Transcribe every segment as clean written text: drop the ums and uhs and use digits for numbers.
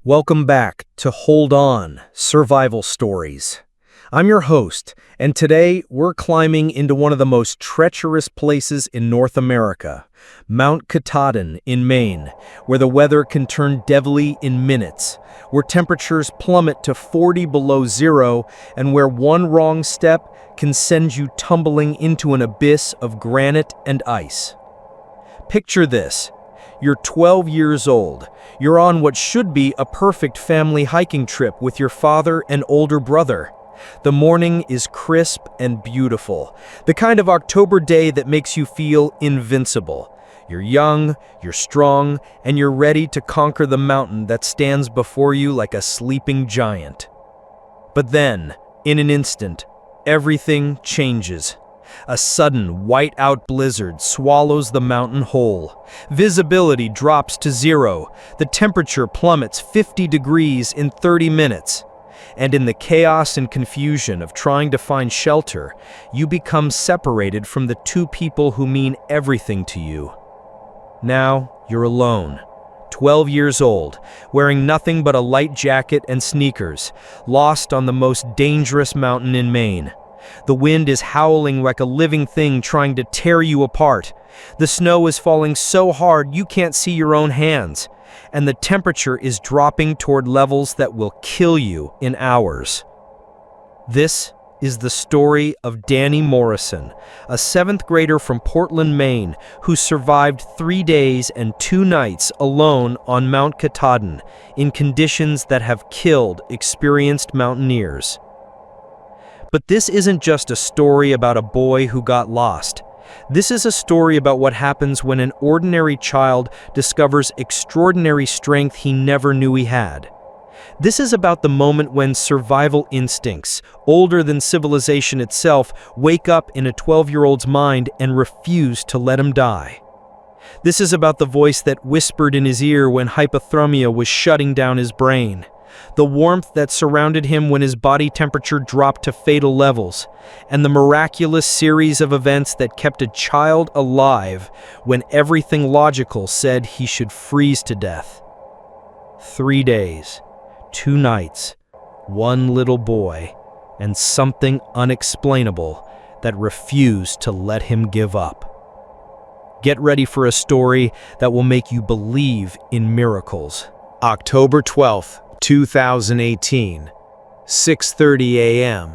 Welcome back to Hold On, Survival Stories. I'm your host, and today we're climbing into one of the most treacherous places in North America, Mount Katahdin in Maine, where the weather can turn deadly in minutes, where temperatures plummet to 40 below zero, and where one wrong step can send you tumbling into an abyss of granite and ice. Picture this. You're 12 years old. You're on what should be a perfect family hiking trip with your father and older brother. The morning is crisp and beautiful, the kind of October day that makes you feel invincible. You're young, you're strong, and you're ready to conquer the mountain that stands before you like a sleeping giant. But then, in an instant, everything changes. A sudden whiteout blizzard swallows the mountain whole. Visibility drops to zero. The temperature plummets 50 degrees in 30 minutes. And in the chaos and confusion of trying to find shelter, you become separated from the two people who mean everything to you. Now you're alone, 12 years old, wearing nothing but a light jacket and sneakers, lost on the most dangerous mountain in Maine. The wind is howling like a living thing trying to tear you apart. The snow is falling so hard you can't see your own hands. And the temperature is dropping toward levels that will kill you in hours. This is the story of Danny Morrison, a 7th grader from Portland, Maine, who survived 3 days and 2 nights alone on Mount Katahdin in conditions that have killed experienced mountaineers. But this isn't just a story about a boy who got lost. This is a story about what happens when an ordinary child discovers extraordinary strength he never knew he had. This is about the moment when survival instincts, older than civilization itself, wake up in a 12-year-old's mind and refuse to let him die. This is about the voice that whispered in his ear when hypothermia was shutting down his brain. The warmth that surrounded him when his body temperature dropped to fatal levels, and the miraculous series of events that kept a child alive when everything logical said he should freeze to death. 3 days, 2 nights, 1 little boy, and something unexplainable that refused to let him give up. Get ready for a story that will make you believe in miracles. October 12th. 2018, 6:30 a.m.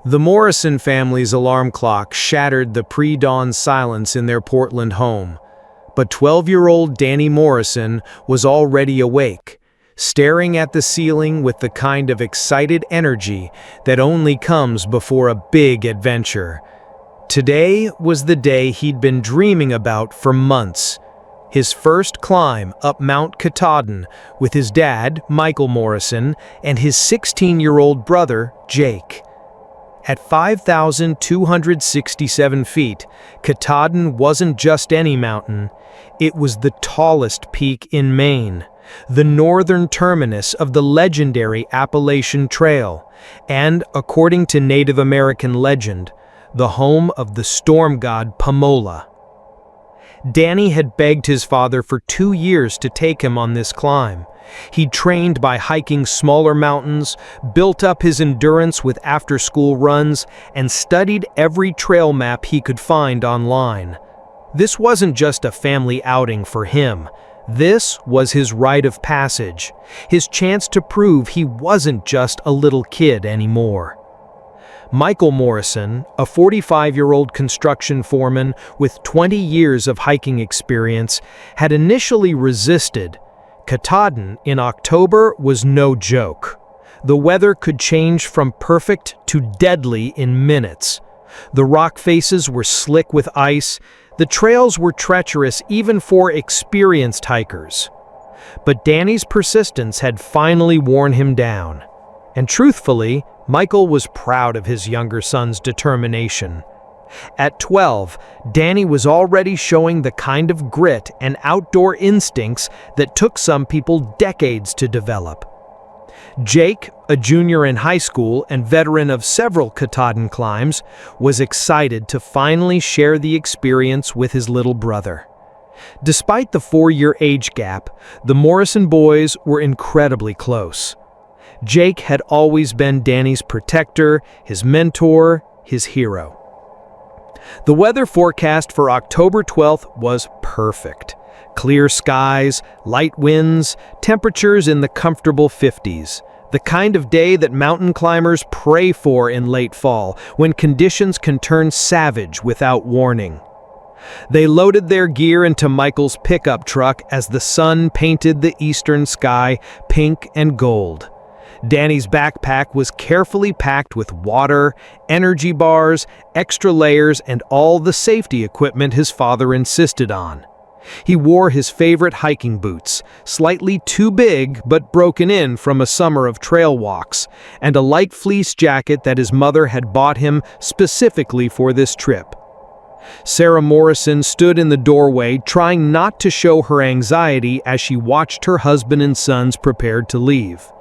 The Morrison family's alarm clock shattered the pre-dawn silence in their Portland home, but 12-year-old Danny Morrison was already awake, staring at the ceiling with the kind of excited energy that only comes before a big adventure. Today was the day he'd been dreaming about for months. His first climb up Mount Katahdin with his dad, Michael Morrison, and his 16-year-old brother, Jake. At 5,267 feet, Katahdin wasn't just any mountain. It was the tallest peak in Maine, the northern terminus of the legendary Appalachian Trail, and, according to Native American legend, the home of the storm god Pamola. Danny had begged his father for 2 years to take him on this climb. He'd trained by hiking smaller mountains, built up his endurance with after-school runs, and studied every trail map he could find online. This wasn't just a family outing for him. This was his rite of passage, his chance to prove he wasn't just a little kid anymore. Michael Morrison, a 45-year-old construction foreman with 20 years of hiking experience, had initially resisted. Katahdin in October was no joke. The weather could change from perfect to deadly in minutes. The rock faces were slick with ice. The trails were treacherous even for experienced hikers. But Danny's persistence had finally worn him down. And truthfully, Michael was proud of his younger son's determination. At 12, Danny was already showing the kind of grit and outdoor instincts that took some people decades to develop. Jake, a junior in high school and veteran of several Katahdin climbs, was excited to finally share the experience with his little brother. Despite the 4-year age gap, the Morrison boys were incredibly close. Jake had always been Danny's protector, his mentor, his hero. The weather forecast for October 12th was perfect. Clear skies, light winds, temperatures in the comfortable 50s. The kind of day that mountain climbers pray for in late fall, when conditions can turn savage without warning. They loaded their gear into Michael's pickup truck as the sun painted the eastern sky pink and gold. Danny's backpack was carefully packed with water, energy bars, extra layers, and all the safety equipment his father insisted on. He wore his favorite hiking boots, slightly too big but broken in from a summer of trail walks, and a light fleece jacket that his mother had bought him specifically for this trip. Sarah Morrison stood in the doorway, trying not to show her anxiety as she watched her husband and sons prepared to leave.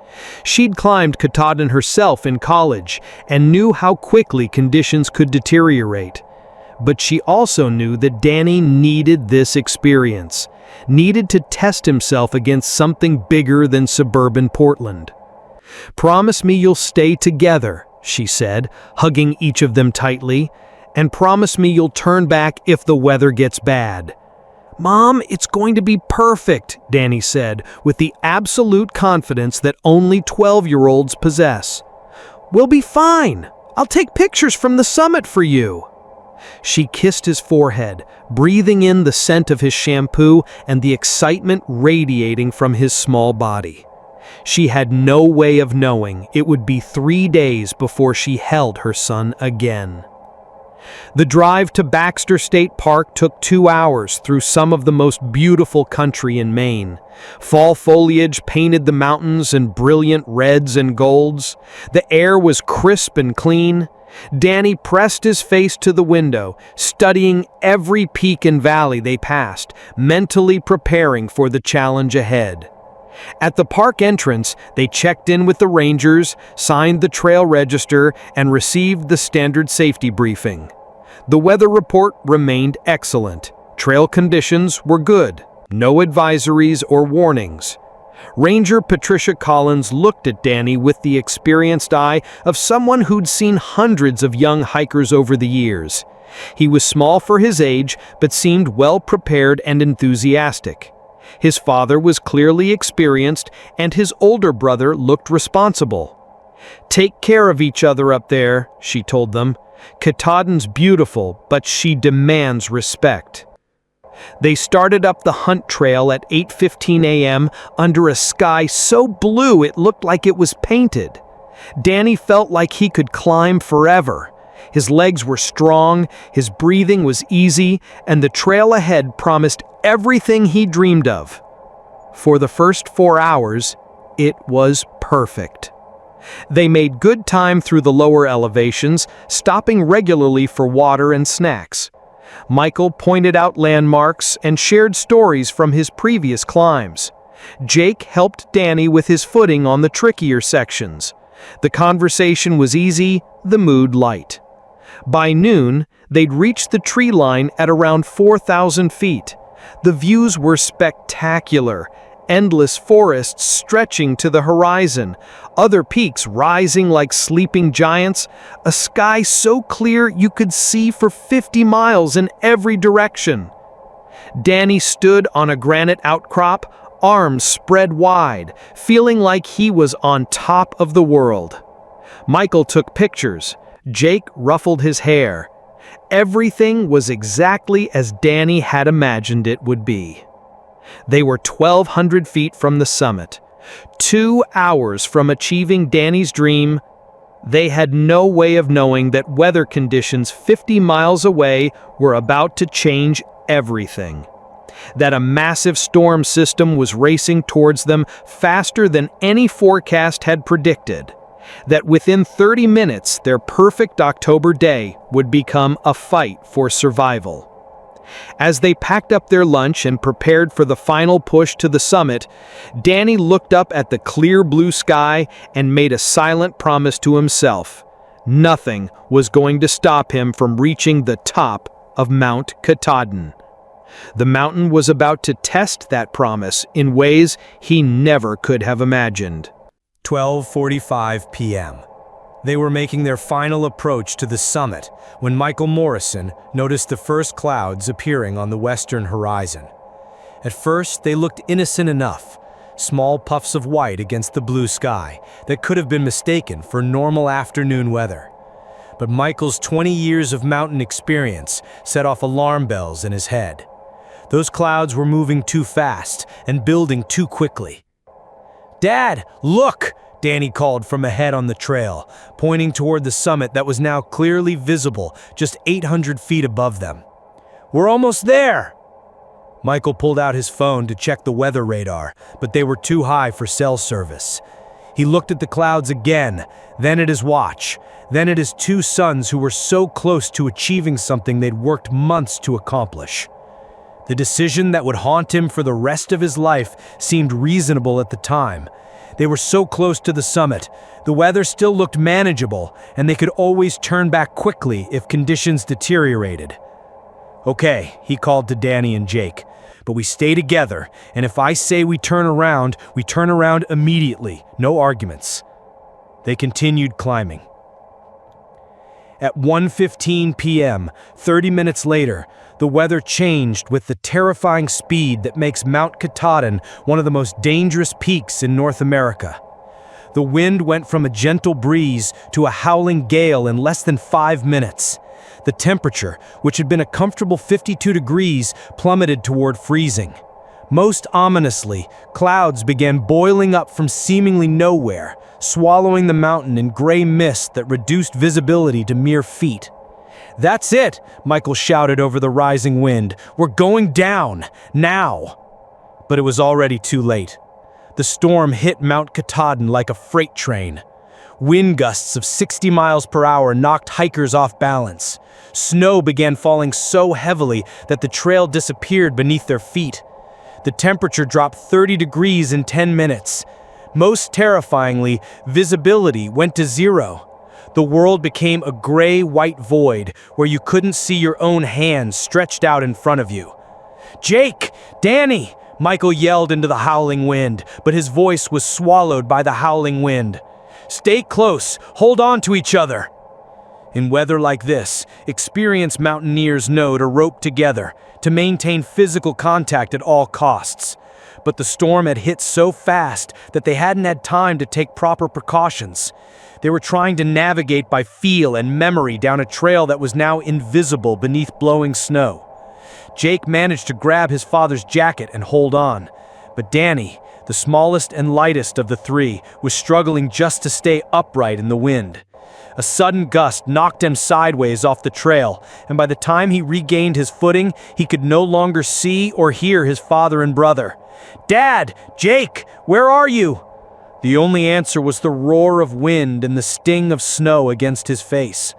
She'd climbed Katahdin herself in college and knew how quickly conditions could deteriorate. But she also knew that Danny needed this experience, needed to test himself against something bigger than suburban Portland. "Promise me you'll stay together," she said, hugging each of them tightly, "and promise me you'll turn back if the weather gets bad." "Mom, it's going to be perfect," Danny said, with the absolute confidence that only 12-year-olds possess. "We'll be fine. I'll take pictures from the summit for you." She kissed his forehead, breathing in the scent of his shampoo and the excitement radiating from his small body. She had no way of knowing it would be 3 days before she held her son again. The drive to Baxter State Park took 2 hours through some of the most beautiful country in Maine. Fall foliage painted the mountains in brilliant reds and golds. The air was crisp and clean. Danny pressed his face to the window, studying every peak and valley they passed, mentally preparing for the challenge ahead. At the park entrance, they checked in with the rangers, signed the trail register, and received the standard safety briefing. The weather report remained excellent. Trail conditions were good. No advisories or warnings. Ranger Patricia Collins looked at Danny with the experienced eye of someone who'd seen hundreds of young hikers over the years. He was small for his age, but seemed well prepared and enthusiastic. His father was clearly experienced, and his older brother looked responsible. "Take care of each other up there," she told them. "Katahdin's beautiful, but she demands respect." They started up the hunt trail at 8:15 a.m. under a sky so blue it looked like it was painted. Danny felt like he could climb forever. His legs were strong, his breathing was easy, and the trail ahead promised everything he dreamed of. For the first 4 hours, it was perfect. They made good time through the lower elevations, stopping regularly for water and snacks. Michael pointed out landmarks and shared stories from his previous climbs. Jake helped Danny with his footing on the trickier sections. The conversation was easy, the mood light. By noon, they'd reached the tree line at around 4,000 feet. The views were spectacular. Endless forests stretching to the horizon, other peaks rising like sleeping giants, a sky so clear you could see for 50 miles in every direction. Danny stood on a granite outcrop, arms spread wide, feeling like he was on top of the world. Michael took pictures. Jake ruffled his hair. Everything was exactly as Danny had imagined it would be. They were 1,200 feet from the summit. 2 hours from achieving Danny's dream. They had no way of knowing that weather conditions 50 miles away were about to change everything. That a massive storm system was racing towards them faster than any forecast had predicted. That within 30 minutes, their perfect October day would become a fight for survival. As they packed up their lunch and prepared for the final push to the summit, Danny looked up at the clear blue sky and made a silent promise to himself. Nothing was going to stop him from reaching the top of Mount Katahdin. The mountain was about to test that promise in ways he never could have imagined. 12:45 p.m. They were making their final approach to the summit when Michael Morrison noticed the first clouds appearing on the western horizon. At first, they looked innocent enough, small puffs of white against the blue sky that could have been mistaken for normal afternoon weather. But Michael's 20 years of mountain experience set off alarm bells in his head. Those clouds were moving too fast and building too quickly. "Dad, look!" Danny called from ahead on the trail, pointing toward the summit that was now clearly visible just 800 feet above them. "We're almost there!" Michael pulled out his phone to check the weather radar, but they were too high for cell service. He looked at the clouds again, then at his watch, then at his two sons who were so close to achieving something they'd worked months to accomplish. The decision that would haunt him for the rest of his life seemed reasonable at the time. They were so close to the summit, the weather still looked manageable, and they could always turn back quickly if conditions deteriorated. "Okay," he called to Danny and Jake, "but we stay together, and if I say we turn around immediately, no arguments." They continued climbing. At 1:15 p.m., 30 minutes later, the weather changed with the terrifying speed that makes Mount Katahdin one of the most dangerous peaks in North America. The wind went from a gentle breeze to a howling gale in less than 5 minutes. The temperature, which had been a comfortable 52 degrees, plummeted toward freezing. Most ominously, clouds began boiling up from seemingly nowhere, swallowing the mountain in gray mist that reduced visibility to mere feet. "That's it!" Michael shouted over the rising wind. "We're going down! Now!" But it was already too late. The storm hit Mount Katahdin like a freight train. Wind gusts of 60 miles per hour knocked hikers off balance. Snow began falling so heavily that the trail disappeared beneath their feet. The temperature dropped 30 degrees in 10 minutes. Most terrifyingly, visibility went to zero. The world became a gray-white void where you couldn't see your own hands stretched out in front of you. "Jake! Danny!" Michael yelled into the howling wind, but his voice was swallowed by the howling wind. "Stay close! Hold on to each other!" In weather like this, experienced mountaineers know to rope together, to maintain physical contact at all costs. But the storm had hit so fast that they hadn't had time to take proper precautions. They were trying to navigate by feel and memory down a trail that was now invisible beneath blowing snow. Jake managed to grab his father's jacket and hold on, but Danny, the smallest and lightest of the three, was struggling just to stay upright in the wind. A sudden gust knocked him sideways off the trail, and by the time he regained his footing, he could no longer see or hear his father and brother. "Dad! Jake! Where are you?" The only answer was the roar of wind and the sting of snow against his face.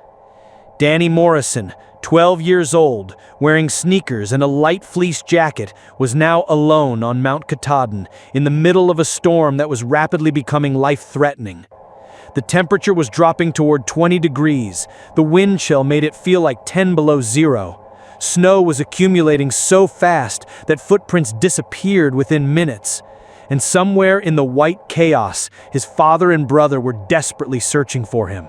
Danny Morrison, 12 years old, wearing sneakers and a light fleece jacket, was now alone on Mount Katahdin, in the middle of a storm that was rapidly becoming life-threatening. The temperature was dropping toward 20 degrees. The wind chill made it feel like 10 below zero. Snow was accumulating so fast that footprints disappeared within minutes. And somewhere in the white chaos, his father and brother were desperately searching for him.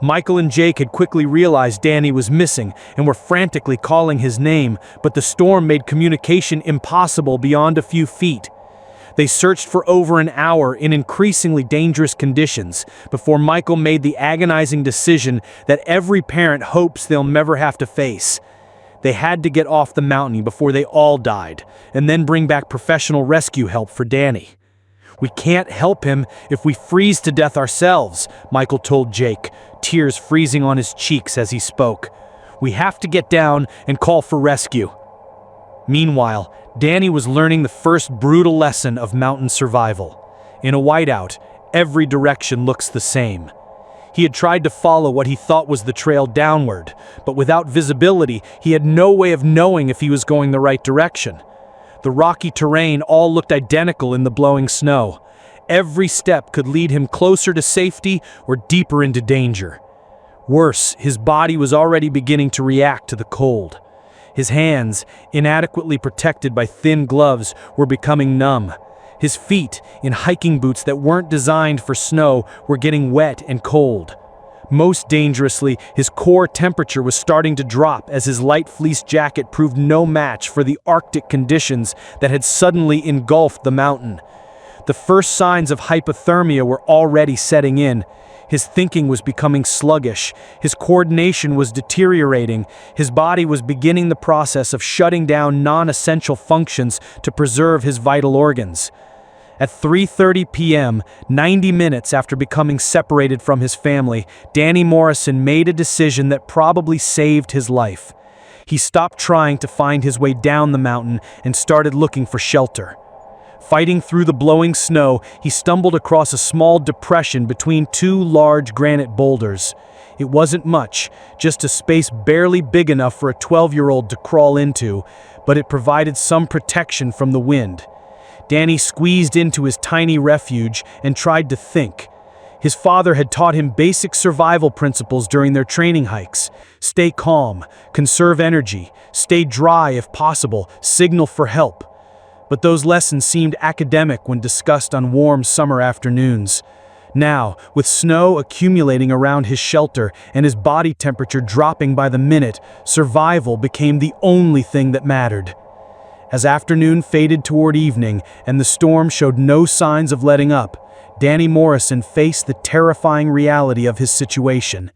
Michael and Jake had quickly realized Danny was missing and were frantically calling his name, but the storm made communication impossible beyond a few feet. They searched for over an hour in increasingly dangerous conditions before Michael made the agonizing decision that every parent hopes they'll never have to face. They had to get off the mountain before they all died, and then bring back professional rescue help for Danny. "We can't help him if we freeze to death ourselves," Michael told Jake, tears freezing on his cheeks as he spoke. "We have to get down and call for rescue." Meanwhile, Danny was learning the first brutal lesson of mountain survival. In a whiteout, every direction looks the same. He had tried to follow what he thought was the trail downward, but without visibility, he had no way of knowing if he was going the right direction. The rocky terrain all looked identical in the blowing snow. Every step could lead him closer to safety or deeper into danger. Worse, his body was already beginning to react to the cold. His hands, inadequately protected by thin gloves, were becoming numb. His feet, in hiking boots that weren't designed for snow, were getting wet and cold. Most dangerously, his core temperature was starting to drop as his light fleece jacket proved no match for the Arctic conditions that had suddenly engulfed the mountain. The first signs of hypothermia were already setting in. His thinking was becoming sluggish, his coordination was deteriorating, his body was beginning the process of shutting down non-essential functions to preserve his vital organs. At 3:30 p.m., 90 minutes after becoming separated from his family, Danny Morrison made a decision that probably saved his life. He stopped trying to find his way down the mountain and started looking for shelter. Fighting through the blowing snow, he stumbled across a small depression between two large granite boulders. It wasn't much, just a space barely big enough for a 12-year-old to crawl into, but it provided some protection from the wind. Danny squeezed into his tiny refuge and tried to think. His father had taught him basic survival principles during their training hikes. Stay calm, conserve energy, stay dry if possible, signal for help. But those lessons seemed academic when discussed on warm summer afternoons. Now, with snow accumulating around his shelter and his body temperature dropping by the minute, survival became the only thing that mattered. As afternoon faded toward evening and the storm showed no signs of letting up, Danny Morrison faced the terrifying reality of his situation.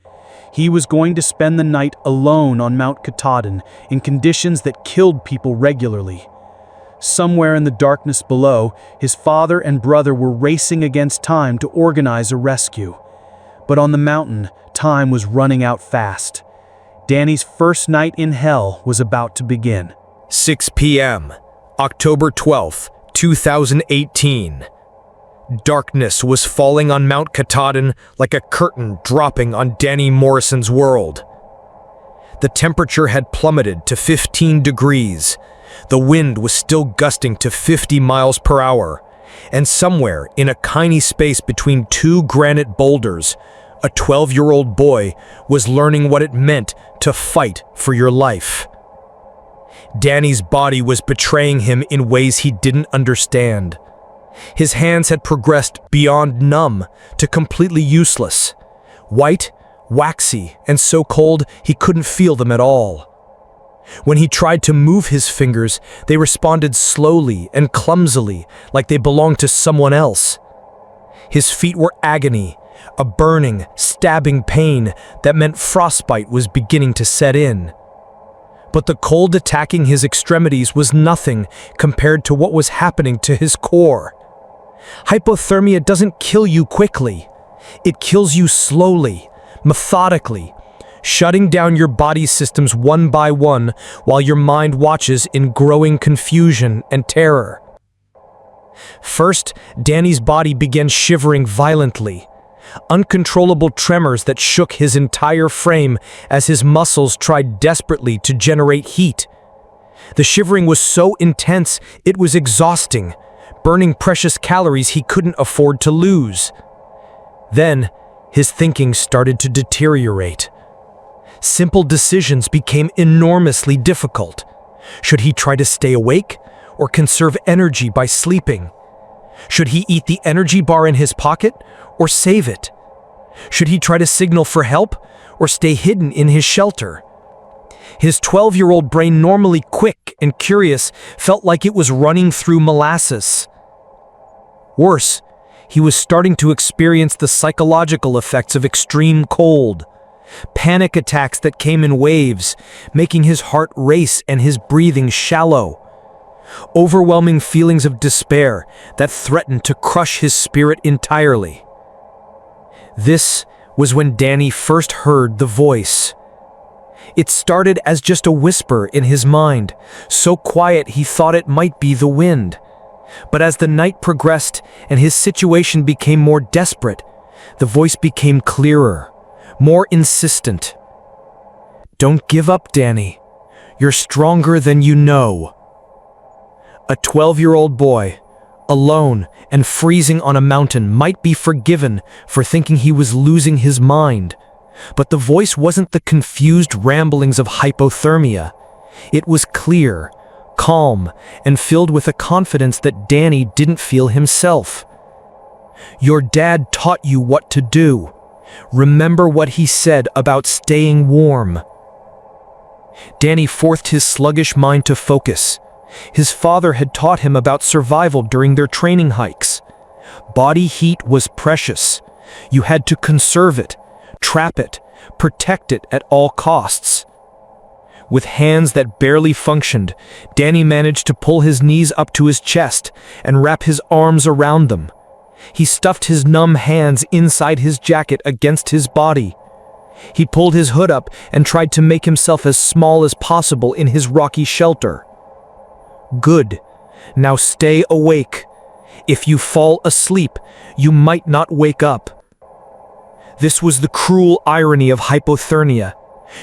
He was going to spend the night alone on Mount Katahdin in conditions that killed people regularly. Somewhere in the darkness below, his father and brother were racing against time to organize a rescue. But on the mountain, time was running out fast. Danny's first night in hell was about to begin. 6 p.m., October 12th, 2018. Darkness was falling on Mount Katahdin like a curtain dropping on Danny Morrison's world. The temperature had plummeted to 15 degrees. The wind was still gusting to 50 miles per hour. And somewhere in a tiny space between two granite boulders, a 12-year-old boy was learning what it meant to fight for your life. Danny's body was betraying him in ways he didn't understand. His hands had progressed beyond numb to completely useless. White, waxy, and so cold he couldn't feel them at all. When he tried to move his fingers, they responded slowly and clumsily, like they belonged to someone else. His feet were agony, a burning, stabbing pain that meant frostbite was beginning to set in. But the cold attacking his extremities was nothing compared to what was happening to his core. Hypothermia doesn't kill you quickly. It kills you slowly, methodically, shutting down your body systems one by one while your mind watches in growing confusion and terror. First, Danny's body began shivering violently. Uncontrollable tremors that shook his entire frame as his muscles tried desperately to generate heat. The shivering was so intense it was exhausting, burning precious calories he couldn't afford to lose. Then, his thinking started to deteriorate. Simple decisions became enormously difficult. Should he try to stay awake or conserve energy by sleeping? Should he eat the energy bar in his pocket or save it? Should he try to signal for help or stay hidden in his shelter? His 12-year-old brain, normally quick and curious, felt like it was running through molasses. Worse, he was starting to experience the psychological effects of extreme cold. Panic attacks that came in waves, making his heart race and his breathing shallow. Overwhelming feelings of despair that threatened to crush his spirit entirely. This was when Danny first heard the voice. It started as just a whisper in his mind, so quiet he thought it might be the wind. But as the night progressed and his situation became more desperate, the voice became clearer, more insistent. "Don't give up, Danny. You're stronger than you know." A 12-year-old boy, alone and freezing on a mountain, might be forgiven for thinking he was losing his mind. But the voice wasn't the confused ramblings of hypothermia. It was clear, calm, and filled with a confidence that Danny didn't feel himself. "Your dad taught you what to do. Remember what he said about staying warm." Danny forced his sluggish mind to focus. His father had taught him about survival during their training hikes. Body heat was precious. You had to conserve it, trap it, protect it at all costs. With hands that barely functioned, Danny managed to pull his knees up to his chest and wrap his arms around them. He stuffed his numb hands inside his jacket against his body. He pulled his hood up and tried to make himself as small as possible in his rocky shelter. "Good. Now stay awake. If you fall asleep, you might not wake up." This was the cruel irony of hypothermia.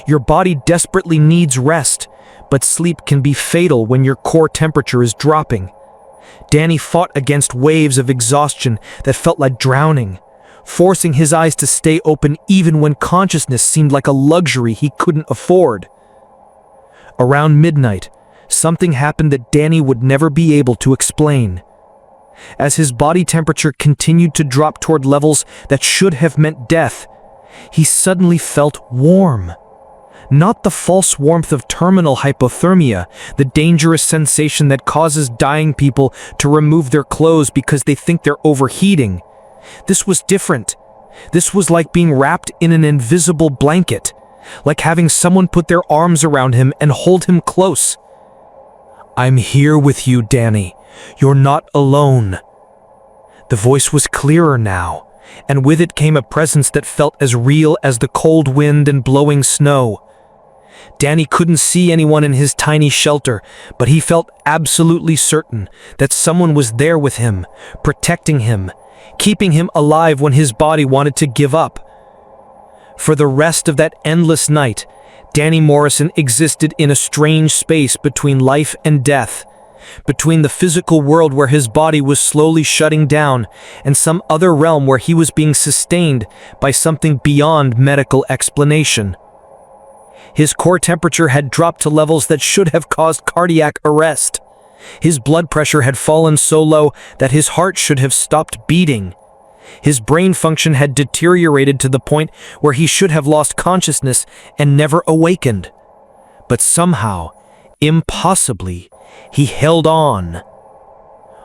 Your body desperately needs rest, but sleep can be fatal when your core temperature is dropping. Danny fought against waves of exhaustion that felt like drowning, forcing his eyes to stay open even when consciousness seemed like a luxury he couldn't afford. Around midnight, something happened that Danny would never be able to explain. As his body temperature continued to drop toward levels that should have meant death, he suddenly felt warm. Not the false warmth of terminal hypothermia, the dangerous sensation that causes dying people to remove their clothes because they think they're overheating. This was different. This was like being wrapped in an invisible blanket, like having someone put their arms around him and hold him close. "I'm here with you, Danny. You're not alone." The voice was clearer now, and with it came a presence that felt as real as the cold wind and blowing snow. Danny couldn't see anyone in his tiny shelter, but he felt absolutely certain that someone was there with him, protecting him, keeping him alive when his body wanted to give up. For the rest of that endless night, Danny Morrison existed in a strange space between life and death, between the physical world where his body was slowly shutting down and some other realm where he was being sustained by something beyond medical explanation. His core temperature had dropped to levels that should have caused cardiac arrest. His blood pressure had fallen so low that his heart should have stopped beating. His brain function had deteriorated to the point where he should have lost consciousness and never awakened. But somehow, impossibly, he held on.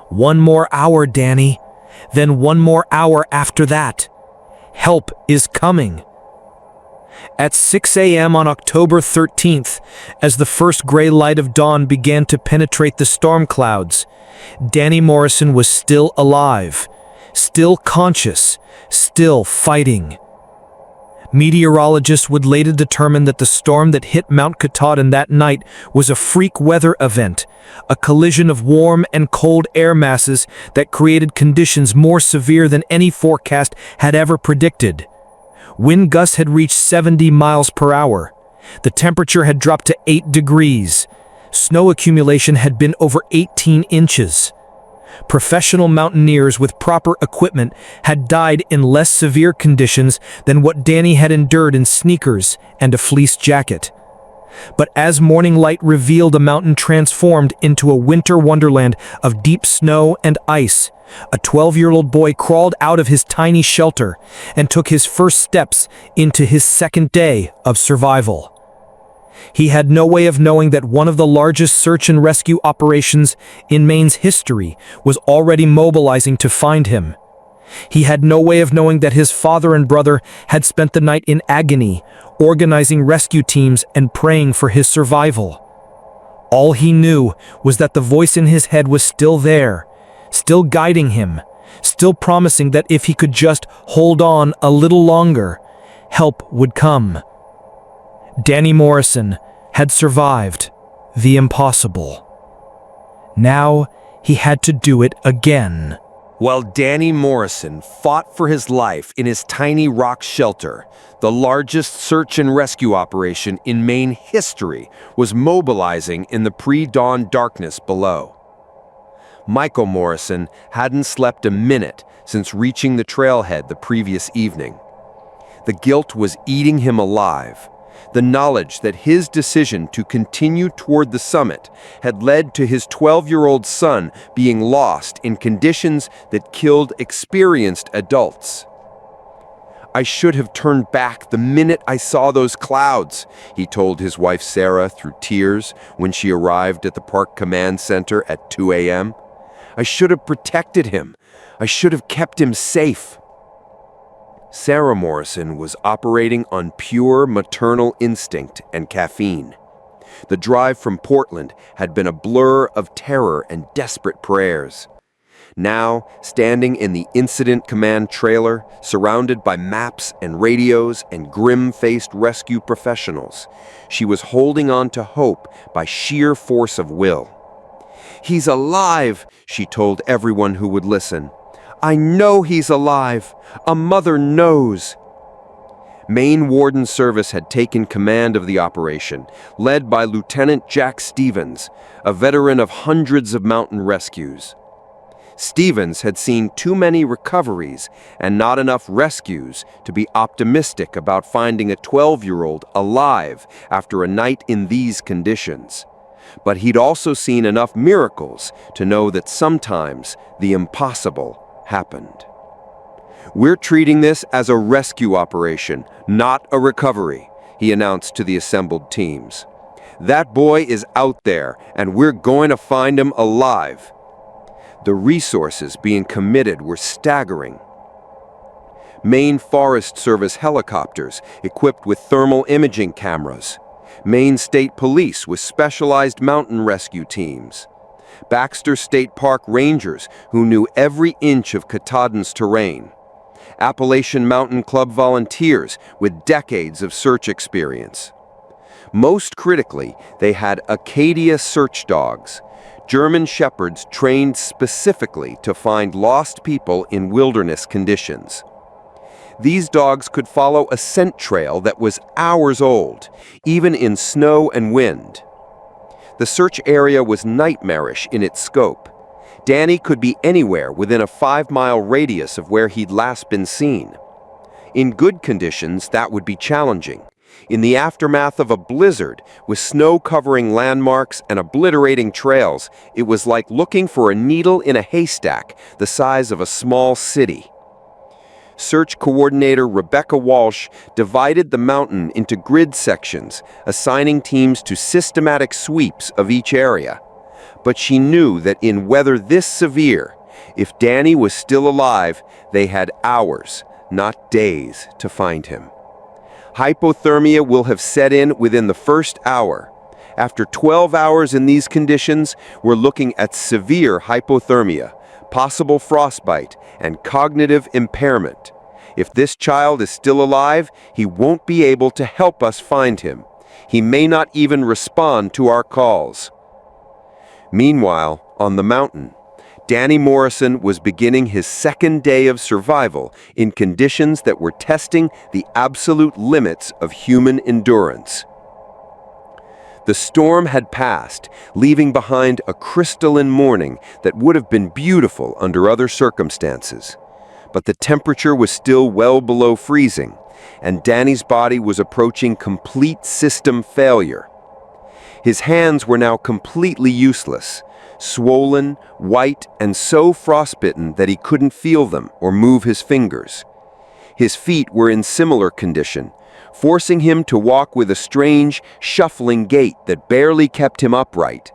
"One more hour, Danny. Then one more hour after that. Help is coming." At 6 a.m. on October 13th, as the first gray light of dawn began to penetrate the storm clouds, Danny Morrison was still alive, still conscious, still fighting. Meteorologists would later determine that the storm that hit Mount Katahdin that night was a freak weather event, a collision of warm and cold air masses that created conditions more severe than any forecast had ever predicted. Wind gusts had reached 70 miles per hour. The temperature had dropped to 8 degrees. Snow accumulation had been over 18 inches. Professional mountaineers with proper equipment had died in less severe conditions than what Danny had endured in sneakers and a fleece jacket. But as morning light revealed a mountain transformed into a winter wonderland of deep snow and ice, a 12-year-old boy crawled out of his tiny shelter and took his first steps into his second day of survival. He had no way of knowing that one of the largest search and rescue operations in Maine's history was already mobilizing to find him. He had no way of knowing that his father and brother had spent the night in agony, organizing rescue teams and praying for his survival. All he knew was that the voice in his head was still there, still guiding him, still promising that if he could just hold on a little longer, help would come. Danny Morrison had survived the impossible. Now he had to do it again. While Danny Morrison fought for his life in his tiny rock shelter, the largest search and rescue operation in Maine history was mobilizing in the pre-dawn darkness below. Michael Morrison hadn't slept a minute since reaching the trailhead the previous evening. The guilt was eating him alive, The knowledge that his decision to continue toward the summit had led to his 12-year-old son being lost in conditions that killed experienced adults. "I should have turned back the minute I saw those clouds," he told his wife Sarah through tears when she arrived at the park command center at 2 a.m. "I should have protected him. I should have kept him safe." Sarah Morrison was operating on pure maternal instinct and caffeine. The drive from Portland had been a blur of terror and desperate prayers. Now, standing in the incident command trailer, surrounded by maps and radios and grim-faced rescue professionals, she was holding on to hope by sheer force of will. "He's alive," she told everyone who would listen. "I know he's alive. A mother knows." Maine Warden Service had taken command of the operation, led by Lieutenant Jack Stevens, a veteran of hundreds of mountain rescues. Stevens had seen too many recoveries and not enough rescues to be optimistic about finding a 12-year-old alive after a night in these conditions. But he'd also seen enough miracles to know that sometimes the impossible happened. "We're treating this as a rescue operation, not a recovery," he announced to the assembled teams. "That boy is out there, and we're going to find him alive." The resources being committed were staggering. Maine Forest Service helicopters equipped with thermal imaging cameras, Maine State Police with specialized mountain rescue teams, Baxter State Park Rangers who knew every inch of Katahdin's terrain, Appalachian Mountain Club volunteers with decades of search experience. Most critically, they had Acadia search dogs, German shepherds trained specifically to find lost people in wilderness conditions. These dogs could follow a scent trail that was hours old, even in snow and wind. The search area was nightmarish in its scope. Danny could be anywhere within a 5-mile radius of where he'd last been seen. In good conditions, that would be challenging. In the aftermath of a blizzard, with snow covering landmarks and obliterating trails, it was like looking for a needle in a haystack the size of a small city. Search coordinator Rebecca Walsh divided the mountain into grid sections, assigning teams to systematic sweeps of each area. But she knew that in weather this severe, if Danny was still alive, they had hours, not days, to find him. Hypothermia will have set in within the first hour. After 12 hours in these conditions, we're looking at severe hypothermia, possible frostbite, and cognitive impairment. If this child is still alive, he won't be able to help us find him. He may not even respond to our calls. Meanwhile, on the mountain, Danny Morrison was beginning his second day of survival in conditions that were testing the absolute limits of human endurance. The storm had passed, leaving behind a crystalline morning that would have been beautiful under other circumstances. But the temperature was still well below freezing, and Danny's body was approaching complete system failure. His hands were now completely useless, swollen, white, and so frostbitten that he couldn't feel them or move his fingers. His feet were in similar condition, forcing him to walk with a strange, shuffling gait that barely kept him upright.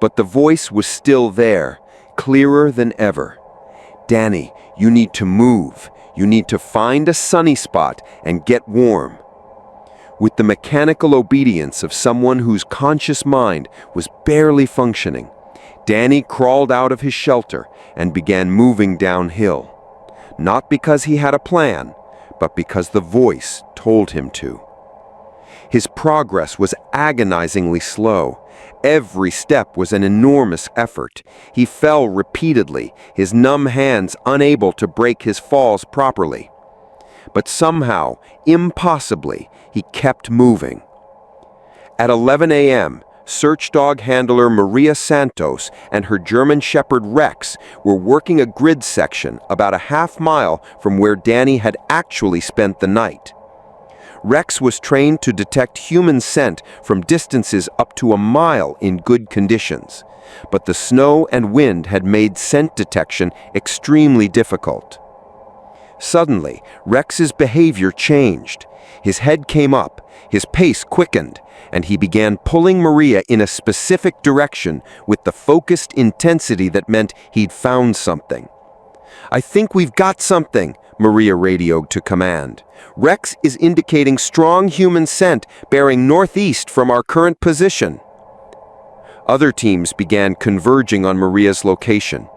But the voice was still there, clearer than ever. "Danny, you need to move. You need to find a sunny spot and get warm." With the mechanical obedience of someone whose conscious mind was barely functioning, Danny crawled out of his shelter and began moving downhill. Not because he had a plan, but because the voice told him to. His progress was agonizingly slow. Every step was an enormous effort. He fell repeatedly, his numb hands unable to break his falls properly. But somehow, impossibly, he kept moving. At 11 a.m., search dog handler Maria Santos and her German Shepherd Rex were working a grid section about a half-mile from where Danny had actually spent the night. Rex was trained to detect human scent from distances up to a mile in good conditions, but the snow and wind had made scent detection extremely difficult. Suddenly, Rex's behavior changed. His head came up, his pace quickened, and he began pulling Maria in a specific direction with the focused intensity that meant he'd found something. "I think we've got something," Maria radioed to command. "Rex is indicating strong human scent bearing northeast from our current position." Other teams began converging on Maria's location.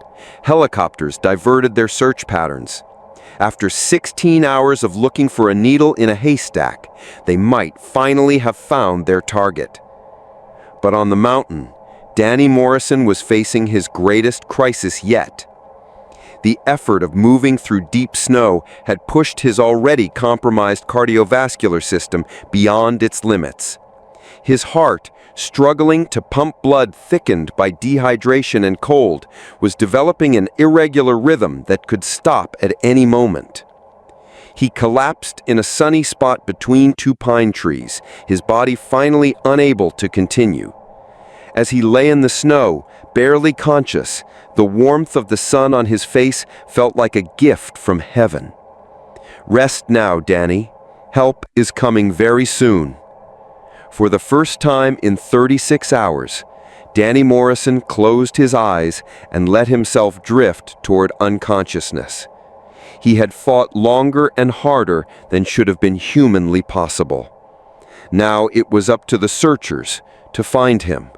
Helicopters diverted their search patterns. After 16 hours of looking for a needle in a haystack, they might finally have found their target. But on the mountain, Danny Morrison was facing his greatest crisis yet. The effort of moving through deep snow had pushed his already compromised cardiovascular system beyond its limits. His heart, struggling to pump blood thickened by dehydration and cold, was developing an irregular rhythm that could stop at any moment. He collapsed in a sunny spot between two pine trees, his body finally unable to continue. As he lay in the snow, barely conscious, the warmth of the sun on his face felt like a gift from heaven. "Rest now, Danny. Help is coming very soon." For the first time in 36 hours, Danny Morrison closed his eyes and let himself drift toward unconsciousness. He had fought longer and harder than should have been humanly possible. Now it was up to the searchers to find him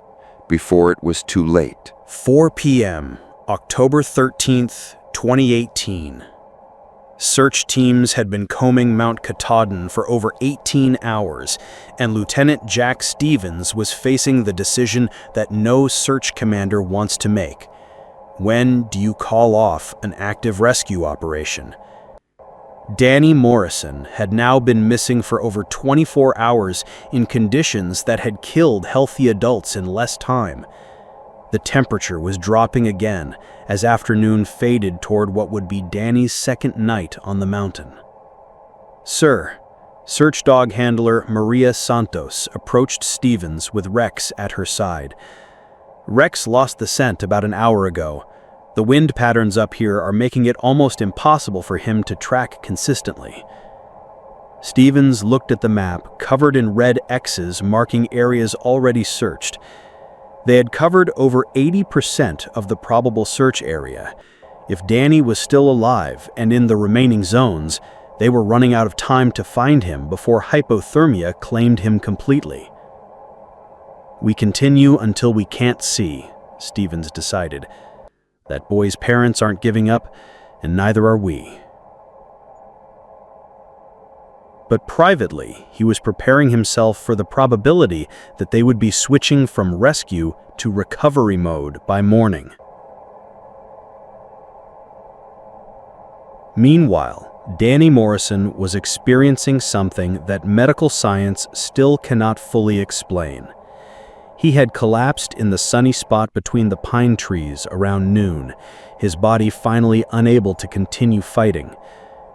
before it was too late. 4 p.m., October 13th, 2018. Search teams had been combing Mount Katahdin for over 18 hours, and Lieutenant Jack Stevens was facing the decision that no search commander wants to make. When do you call off an active rescue operation? Danny Morrison had now been missing for over 24 hours in conditions that had killed healthy adults in less time. The temperature was dropping again as afternoon faded toward what would be Danny's second night on the mountain. "Sir," search dog handler Maria Santos approached Stevens with Rex at her side. "Rex lost the scent about an hour ago. The wind patterns up here are making it almost impossible for him to track consistently." Stevens looked at the map, covered in red X's marking areas already searched. They had covered over 80% of the probable search area. If Danny was still alive and in the remaining zones, they were running out of time to find him before hypothermia claimed him completely. "We continue until we can't see," Stevens decided. "That boy's parents aren't giving up, and neither are we." But privately, he was preparing himself for the probability that they would be switching from rescue to recovery mode by morning. Meanwhile, Danny Morrison was experiencing something that medical science still cannot fully explain. He had collapsed in the sunny spot between the pine trees around noon, his body finally unable to continue fighting.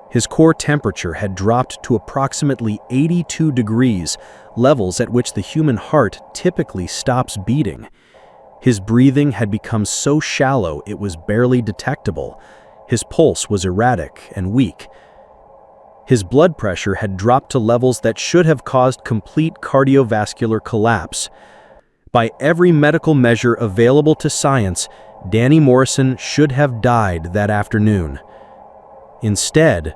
His core temperature had dropped to approximately 82 degrees, levels at which the human heart typically stops beating. His breathing had become so shallow it was barely detectable. His pulse was erratic and weak. His blood pressure had dropped to levels that should have caused complete cardiovascular collapse. By every medical measure available to science, Danny Morrison should have died that afternoon. Instead,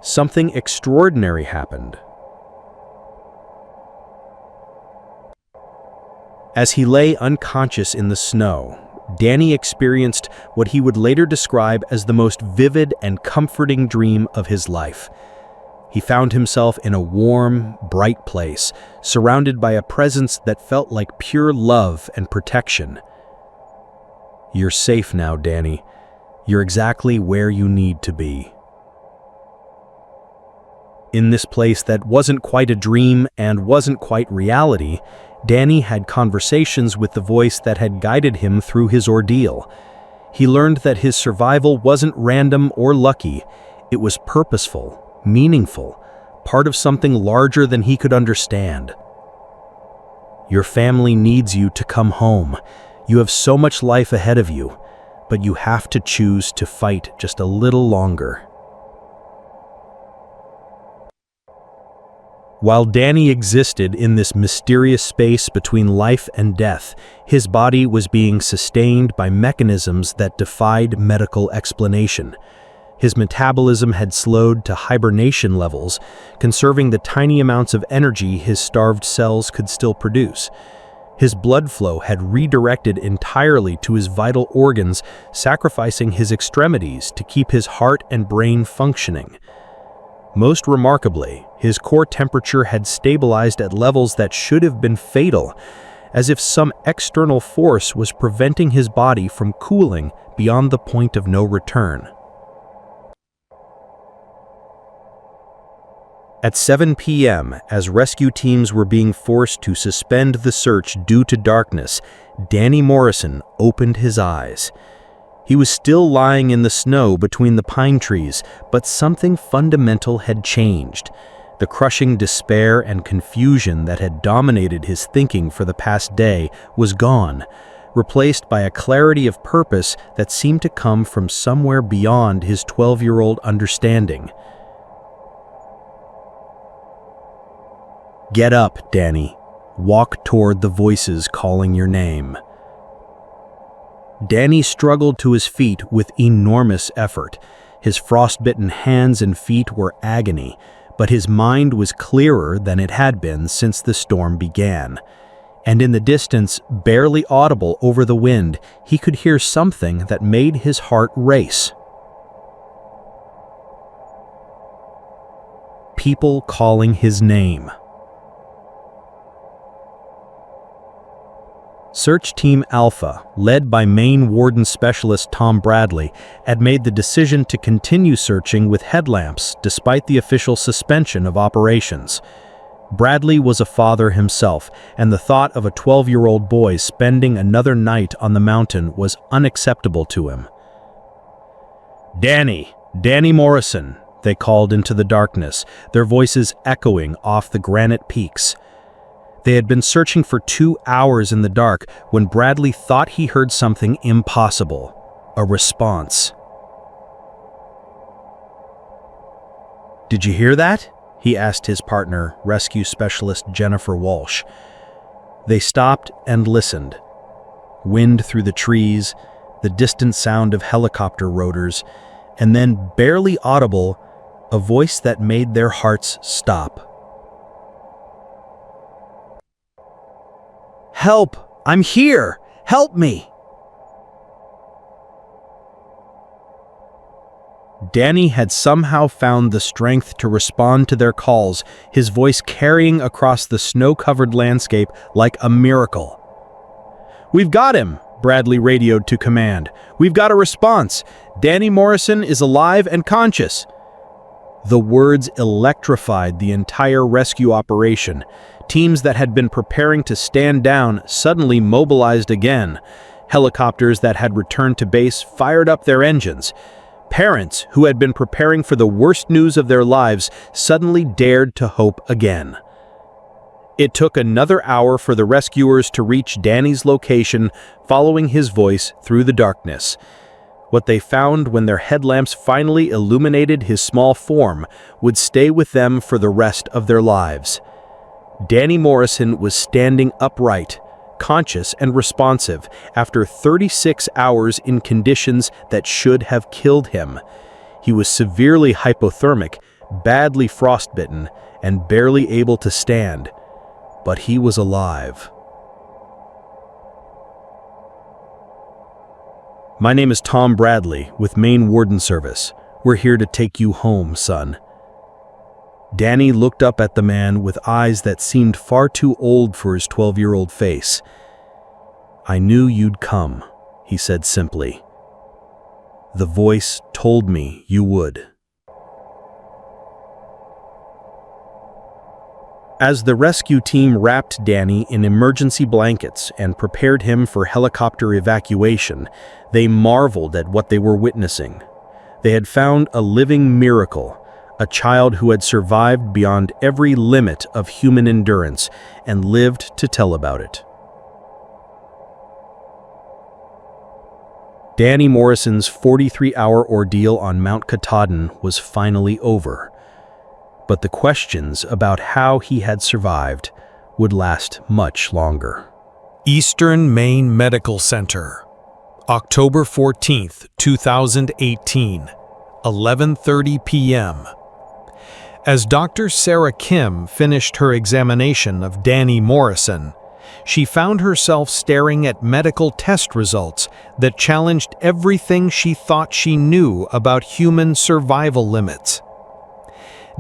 something extraordinary happened. As he lay unconscious in the snow, Danny experienced what he would later describe as the most vivid and comforting dream of his life. He found himself in a warm, bright place, surrounded by a presence that felt like pure love and protection. "You're safe now, Danny. You're exactly where you need to be." In this place that wasn't quite a dream and wasn't quite reality, Danny had conversations with the voice that had guided him through his ordeal. He learned that his survival wasn't random or lucky. It was purposeful, meaningful, part of something larger than he could understand. Your family needs you to come home. You have so much life ahead of you, but you have to choose to fight just a little longer. While Danny existed in this mysterious space between life and death, his body was being sustained by mechanisms that defied medical explanation. His metabolism had slowed to hibernation levels, conserving the tiny amounts of energy his starved cells could still produce. His blood flow had redirected entirely to his vital organs, sacrificing his extremities to keep his heart and brain functioning. Most remarkably, his core temperature had stabilized at levels that should have been fatal, as if some external force was preventing his body from cooling beyond the point of no return. At 7 p.m., as rescue teams were being forced to suspend the search due to darkness, Danny Morrison opened his eyes. He was still lying in the snow between the pine trees, but something fundamental had changed. The crushing despair and confusion that had dominated his thinking for the past day was gone, replaced by a clarity of purpose that seemed to come from somewhere beyond his 12-year-old understanding. "Get up, Danny. Walk toward the voices calling your name." Danny struggled to his feet with enormous effort. His frostbitten hands and feet were agony, but his mind was clearer than it had been since the storm began. And in the distance, barely audible over the wind, he could hear something that made his heart race. People calling his name. Search Team Alpha, led by Maine Warden Specialist Tom Bradley, had made the decision to continue searching with headlamps despite the official suspension of operations. Bradley was a father himself, and the thought of a 12-year-old boy spending another night on the mountain was unacceptable to him. Danny Morrison," they called into the darkness, their voices echoing off the granite peaks. They had been searching for 2 hours in the dark when Bradley thought he heard something impossible, a response. "Did you hear that?" he asked his partner, rescue specialist Jennifer Walsh. They stopped and listened. Wind through the trees, the distant sound of helicopter rotors, and then, barely audible, a voice that made their hearts stop. "Help! I'm here! Help me!" Danny had somehow found the strength to respond to their calls, his voice carrying across the snow-covered landscape like a miracle. "We've got him!" Bradley radioed to command. "We've got a response! Danny Morrison is alive and conscious!" The words electrified the entire rescue operation. Teams that had been preparing to stand down suddenly mobilized again. Helicopters that had returned to base fired up their engines. Parents who had been preparing for the worst news of their lives suddenly dared to hope again. It took another hour for the rescuers to reach Danny's location, following his voice through the darkness. What they found when their headlamps finally illuminated his small form would stay with them for the rest of their lives. Danny Morrison was standing upright, conscious and responsive after 36 hours in conditions that should have killed him. He was severely hypothermic, badly frostbitten, and barely able to stand. But he was alive. "My name is Tom Bradley with Maine Warden Service. We're here to take you home, son." Danny looked up at the man with eyes that seemed far too old for his 12-year-old face. "I knew you'd come," he said simply. "The voice told me you would." As the rescue team wrapped Danny in emergency blankets and prepared him for helicopter evacuation, they marveled at what they were witnessing. They had found a living miracle, a child who had survived beyond every limit of human endurance and lived to tell about it. Danny Morrison's 43-hour ordeal on Mount Katahdin was finally over, but the questions about how he had survived would last much longer. Eastern Maine Medical Center, October 14, 2018, 11:30 p.m. As Dr. Sarah Kim finished her examination of Danny Morrison, she found herself staring at medical test results that challenged everything she thought she knew about human survival limits.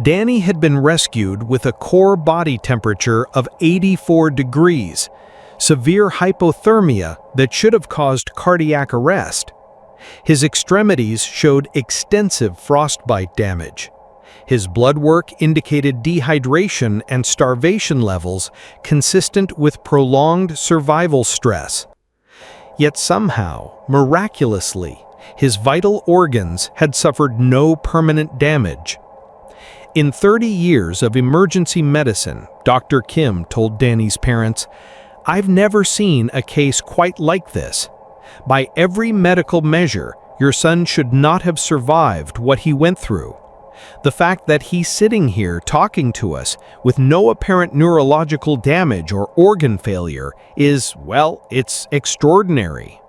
Danny had been rescued with a core body temperature of 84 degrees, severe hypothermia that should have caused cardiac arrest. His extremities showed extensive frostbite damage. His blood work indicated dehydration and starvation levels consistent with prolonged survival stress. Yet somehow, miraculously, his vital organs had suffered no permanent damage. In 30 years of emergency medicine, Dr. Kim told Danny's parents, "I've never seen a case quite like this. By every medical measure, your son should not have survived what he went through. The fact that he's sitting here talking to us with no apparent neurological damage or organ failure is, well, it's extraordinary."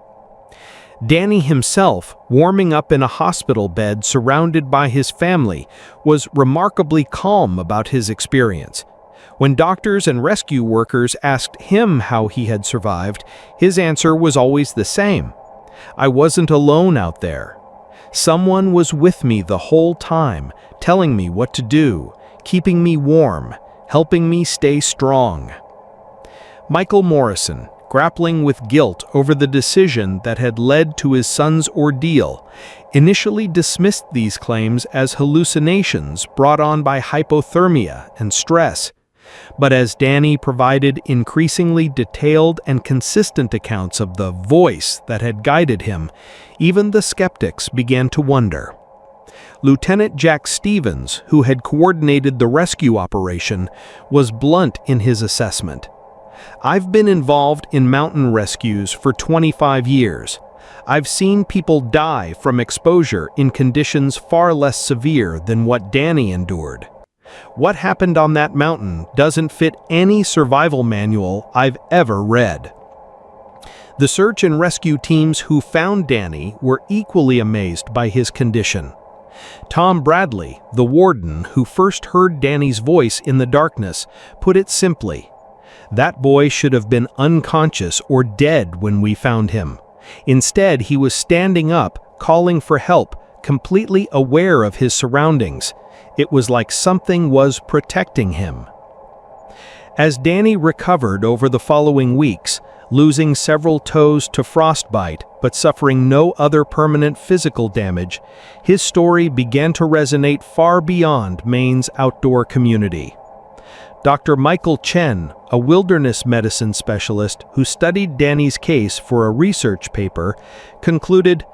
Danny himself, warming up in a hospital bed surrounded by his family, was remarkably calm about his experience. When doctors and rescue workers asked him how he had survived, his answer was always the same. "I wasn't alone out there. Someone was with me the whole time, telling me what to do, keeping me warm, helping me stay strong." Michael Morrison, grappling with guilt over the decision that had led to his son's ordeal, initially dismissed these claims as hallucinations brought on by hypothermia and stress. But as Danny provided increasingly detailed and consistent accounts of the voice that had guided him, even the skeptics began to wonder. Lieutenant Jack Stevens, who had coordinated the rescue operation, was blunt in his assessment. "I've been involved in mountain rescues for 25 years. I've seen people die from exposure in conditions far less severe than what Danny endured. What happened on that mountain doesn't fit any survival manual I've ever read." The search and rescue teams who found Danny were equally amazed by his condition. Tom Bradley, the warden who first heard Danny's voice in the darkness, put it simply, "That boy should have been unconscious or dead when we found him. Instead, he was standing up, calling for help, completely aware of his surroundings. It was like something was protecting him." As Danny recovered over the following weeks, losing several toes to frostbite but suffering no other permanent physical damage, his story began to resonate far beyond Maine's outdoor community. Dr. Michael Chen, a wilderness medicine specialist who studied Danny's case for a research paper, concluded,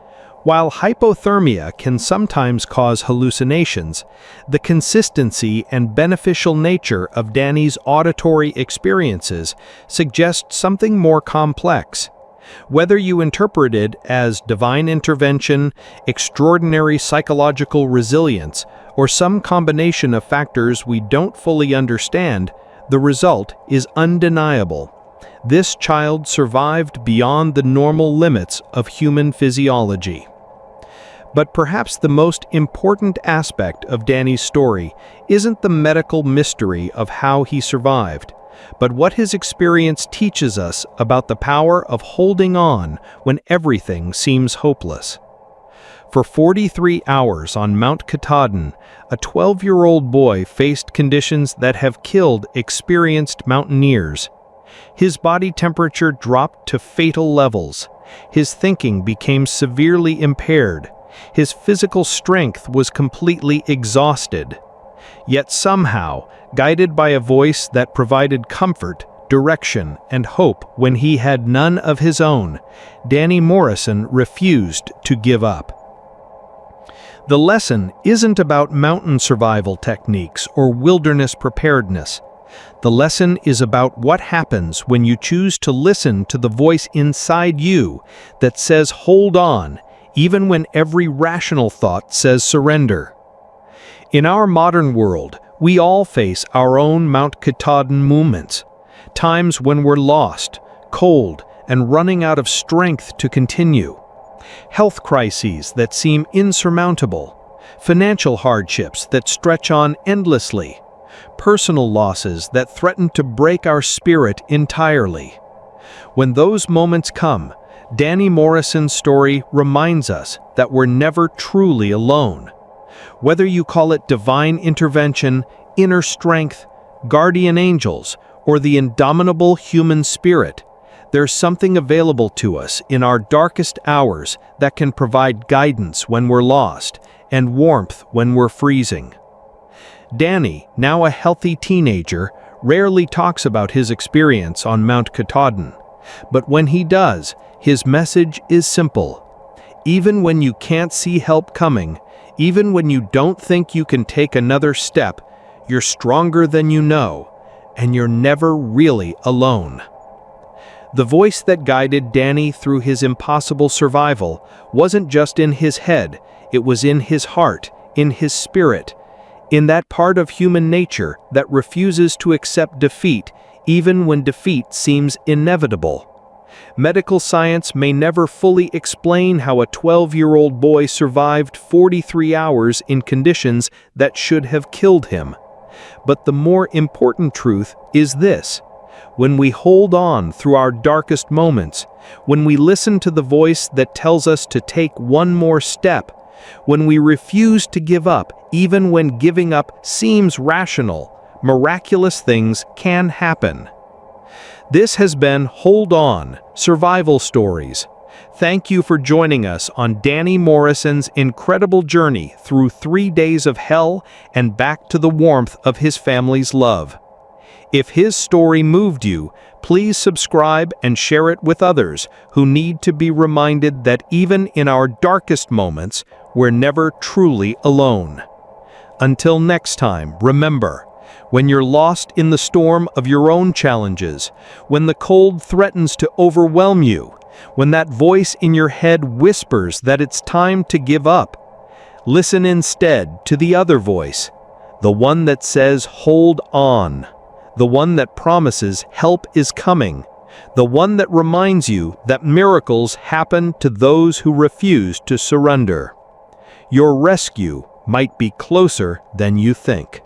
"While hypothermia can sometimes cause hallucinations, the consistency and beneficial nature of Danny's auditory experiences suggests something more complex. Whether you interpret it as divine intervention, extraordinary psychological resilience, or some combination of factors we don't fully understand, the result is undeniable. This child survived beyond the normal limits of human physiology." But perhaps the most important aspect of Danny's story isn't the medical mystery of how he survived, but what his experience teaches us about the power of holding on when everything seems hopeless. For 43 hours on Mount Katahdin, a 12-year-old boy faced conditions that have killed experienced mountaineers. His body temperature dropped to fatal levels. His thinking became severely impaired. His physical strength was completely exhausted. Yet somehow, guided by a voice that provided comfort, direction, and hope when he had none of his own, Danny Morrison refused to give up. The lesson isn't about mountain survival techniques or wilderness preparedness. The lesson is about what happens when you choose to listen to the voice inside you that says hold on, even when every rational thought says surrender. In our modern world, we all face our own Mount Katahdin moments, times when we're lost, cold, and running out of strength to continue. Health crises that seem insurmountable, financial hardships that stretch on endlessly, personal losses that threaten to break our spirit entirely. When those moments come, Danny Morrison's story reminds us that we're never truly alone. Whether you call it divine intervention, inner strength, guardian angels, or the indomitable human spirit, there's something available to us in our darkest hours that can provide guidance when we're lost and warmth when we're freezing. Danny, now a healthy teenager, rarely talks about his experience on Mount Katahdin, but when he does, his message is simple. Even when you can't see help coming, even when you don't think you can take another step, you're stronger than you know, and you're never really alone. The voice that guided Danny through his impossible survival wasn't just in his head, it was in his heart, in his spirit, in that part of human nature that refuses to accept defeat even when defeat seems inevitable. Medical science may never fully explain how a 12-year-old boy survived 43 hours in conditions that should have killed him. But the more important truth is this: when we hold on through our darkest moments, when we listen to the voice that tells us to take one more step, when we refuse to give up even when giving up seems rational, miraculous things can happen. This has been Hold On, Survival Stories. Thank you for joining us on Danny Morrison's incredible journey through 3 days of hell and back to the warmth of his family's love. If his story moved you, please subscribe and share it with others who need to be reminded that even in our darkest moments, we're never truly alone. Until next time, remember, when you're lost in the storm of your own challenges, when the cold threatens to overwhelm you, when that voice in your head whispers that it's time to give up, listen instead to the other voice, the one that says hold on, the one that promises help is coming, the one that reminds you that miracles happen to those who refuse to surrender. Your rescue might be closer than you think.